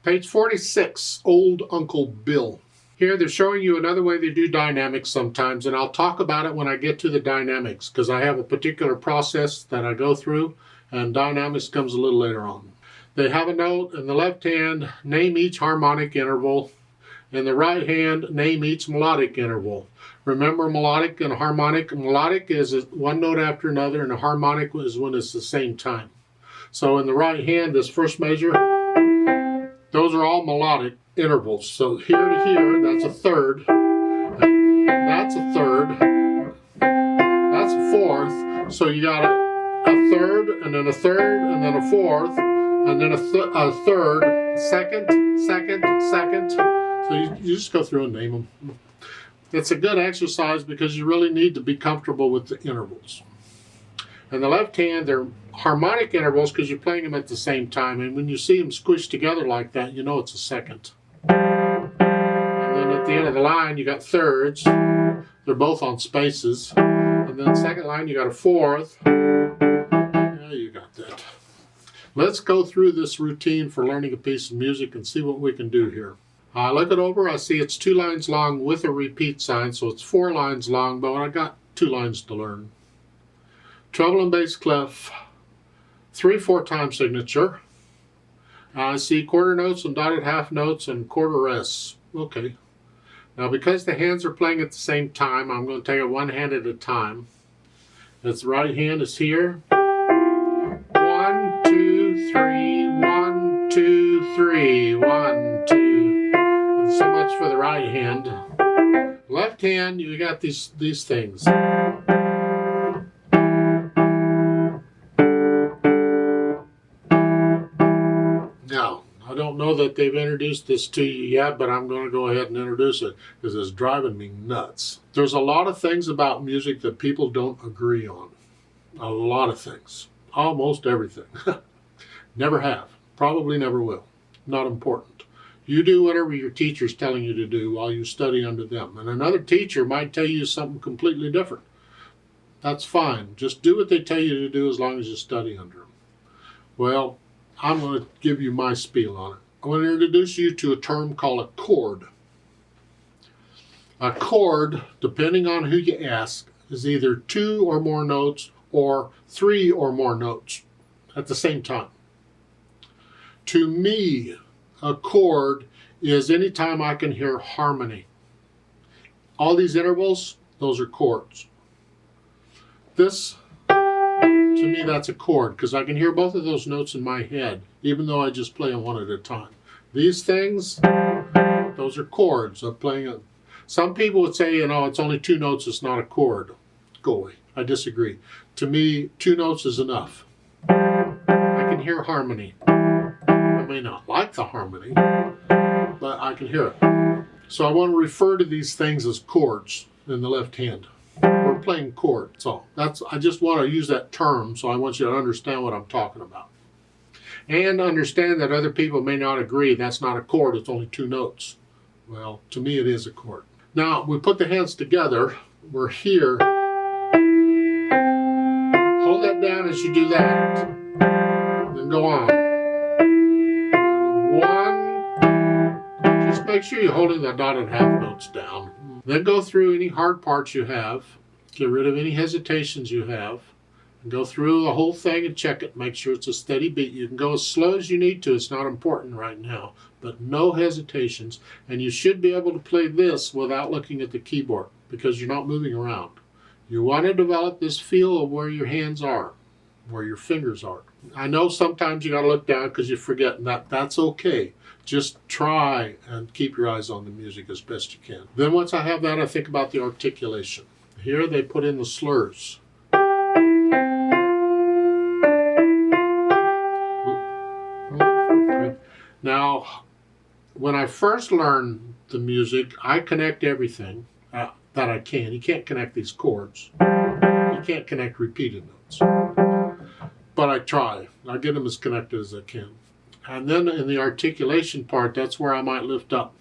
Page 46, Old Uncle Bill. Here they're showing you another way they do dynamics sometimes, and I'll talk about it when I get to the dynamics, because I have a particular process that I go through, and dynamics comes a little later on. They have a note in the left hand, name each harmonic interval. In the right hand, name each melodic interval. Remember, melodic and harmonic. Melodic is one note after another, and a harmonic is when it's the same time. So in the right hand, this first measure, those are all melodic intervals. So here to here, that's a third. That's a third. That's a fourth. So you got a third, and then a third, and then a fourth, and then a third, second, second, second. So you just go through and name them. It's a good exercise because you really need to be comfortable with the intervals. In the left hand, they're harmonic intervals because you're playing them at the same time. And when you see them squished together like that, you know it's a second. And then at the end of the line, you got thirds. They're both on spaces. And then second line, you got a fourth. Yeah, you got that. Let's go through this routine for learning a piece of music and see what we can do here. I look it over, I see it's 2 lines long with a repeat sign, so it's 4 lines long, but I got 2 lines to learn. Treble and bass clef, 3/4 time signature. I see quarter notes and dotted half notes and quarter rests. Okay. Now because the hands are playing at the same time, I'm going to take it one hand at a time. This right hand is here. 1, 2, 3, 1, 2, 3, 1, 2. So much for the right hand. Left hand, you got these things. Now, I don't know that they've introduced this to you yet, but I'm going to go ahead and introduce it because it's driving me nuts. There's a lot of things about music that people don't agree on. A lot of things. Almost everything. Never have. Probably never will. Not important. You do whatever your teacher's telling you to do while you study under them. And another teacher might tell you something completely different. That's fine. Just do what they tell you to do as long as you study under them. Well, I'm going to give you my spiel on it. I'm going to introduce you to a term called a chord. A chord, depending on who you ask, is either 2 or more notes or 3 or more notes at the same time. To me, a chord is anytime I can hear harmony. All these intervals, those are chords. This, to me, that's a chord because I can hear both of those notes in my head, even though I just play them one at a time. These things, those are chords. I'm playing it. Some people would say, you know, it's only 2 notes, it's not a chord. Go away. I disagree. To me, 2 notes is enough. I can hear harmony. I may not like the harmony, but I can hear it. So I want to refer to these things as chords in the left hand. We're playing chords. So I just want to use that term, so I want you to understand what I'm talking about. And understand that other people may not agree. That's not a chord, it's only 2 notes. Well, to me it is a chord. Now, we put the hands together. We're here. Hold that down as you do that. Then go on. 1, just make sure you're holding the dotted half notes down. Then go through any hard parts you have, get rid of any hesitations you have, and go through the whole thing and check it, make sure it's a steady beat. You can go as slow as you need to, it's not important right now, but no hesitations. And you should be able to play this without looking at the keyboard because you're not moving around. You want to develop this feel of where your hands are, where your fingers are. I know sometimes you got to look down because you forget, and that's okay. Just try and keep your eyes on the music as best you can. Then once I have that, I think about the articulation. Here they put in the slurs. Now, when I first learned the music, I connect everything that I can. You can't connect these chords. You can't connect repeated notes. But I try. I get them as connected as I can. And then in the articulation part, that's where I might lift up.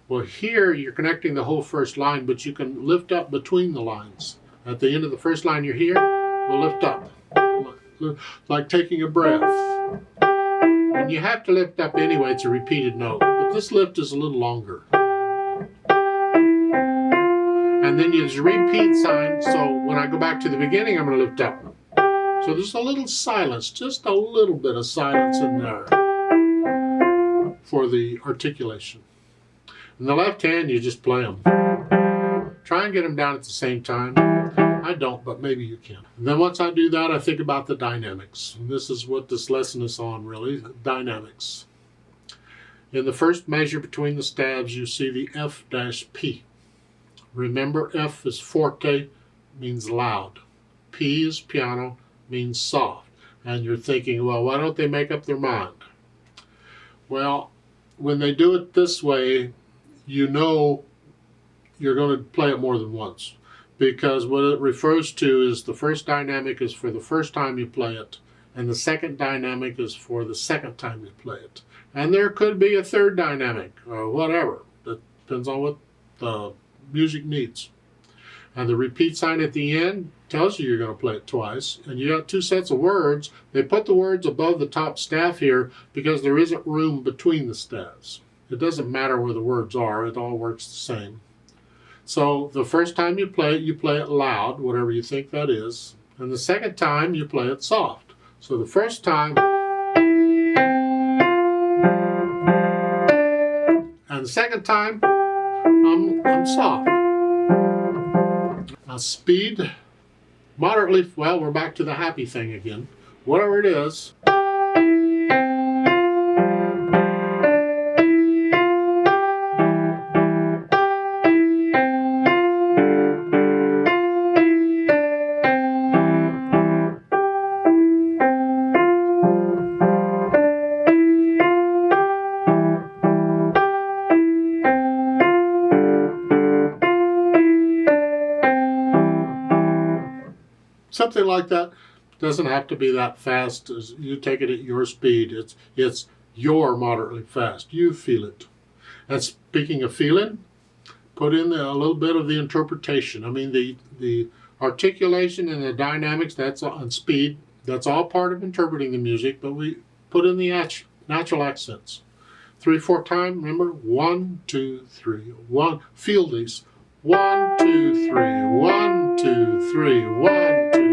Well, here you're connecting the whole first line, but you can lift up between the lines. At the end of the first line you're here, we'll lift up. Like taking a breath. And And you have to lift up anyway, it's a repeated note. But this lift is a little longer. And then there's a repeat sign, so when I go back to the beginning, I'm going to lift up. So there's a little silence, just a little bit of silence in there for the articulation. In the left hand, you just play them. Try and get them down at the same time. I don't, but maybe you can. And then once I do that, I think about the dynamics. And this is what this lesson is on, really, dynamics. In the first measure between the stabs, you see the F-P. Remember, F is forte, means loud. P is piano, means soft. And you're thinking, well, why don't they make up their mind? Well, when they do it this way, you know you're going to play it more than once. Because what it refers to is the first dynamic is for the first time you play it, and the second dynamic is for the second time you play it. And there could be a third dynamic, or whatever. That depends on what the music needs. And the repeat sign at the end tells you you're going to play it twice. And you got two sets of words. They put the words above the top staff here because there isn't room between the staves. It doesn't matter where the words are. It all works the same. So the first time you play it loud, whatever you think that is. And the second time, you play it soft. So the first time, and the second time, I'm soft. Now speed, moderately, well, we're back to the happy thing again. Whatever it is. Something like that. Doesn't have to be that fast. You take it at your speed. It's your moderately fast. You feel it. And speaking of feeling, put in a little bit of the interpretation. I mean, the articulation and the dynamics, that's on speed. That's all part of interpreting the music, but we put in the natural accents. 3/4 time, remember? 1, 2, 3, 1. Feel these. 1, 2, 3, 1, 2, 3, 1, 2, 3,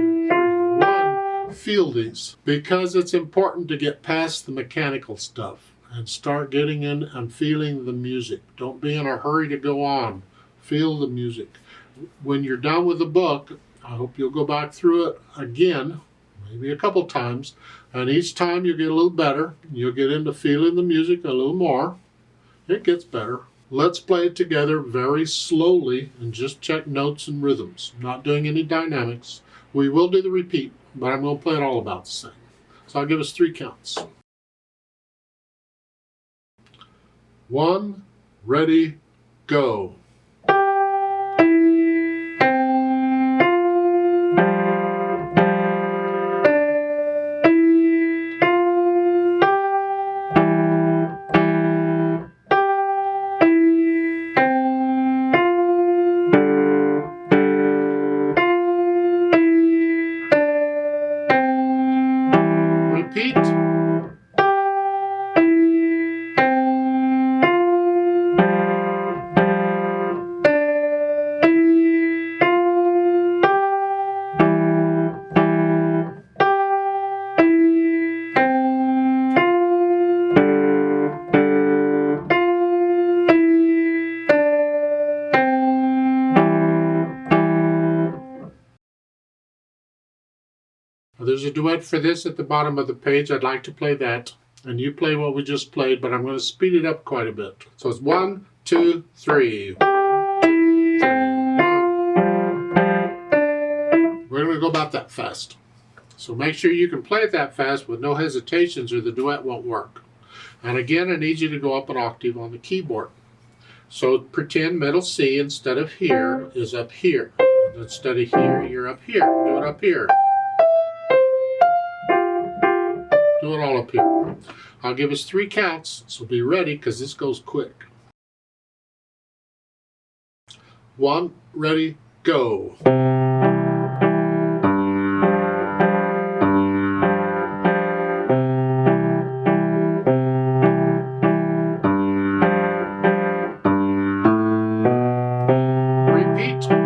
1. Feel these. Because it's important to get past the mechanical stuff and start getting in and feeling the music. Don't be in a hurry to go on. Feel the music. When you're done with the book, I hope you'll go back through it again, maybe a couple times, and each time you get a little better. You'll get into feeling the music a little more. It gets better. Let's play it together very slowly and just check notes and rhythms. I'm not doing any dynamics. We will do the repeat, but I'm going to play it all about the same. So I'll give us 3 counts. 1, ready, go. Repeat. There's a duet for this at the bottom of the page. I'd like to play that. And you play what we just played, but I'm going to speed it up quite a bit. So it's 1, 2, 3. 1, 2, 3, 1. We're going to go about that fast. So make sure you can play it that fast with no hesitations or the duet won't work. And again, I need you to go up an octave on the keyboard. So pretend middle C instead of here is up here. Instead of here, you're up here. Do it up here. Do it all up here. I'll give us 3 counts, so be ready because this goes quick. 1, ready, go. 8.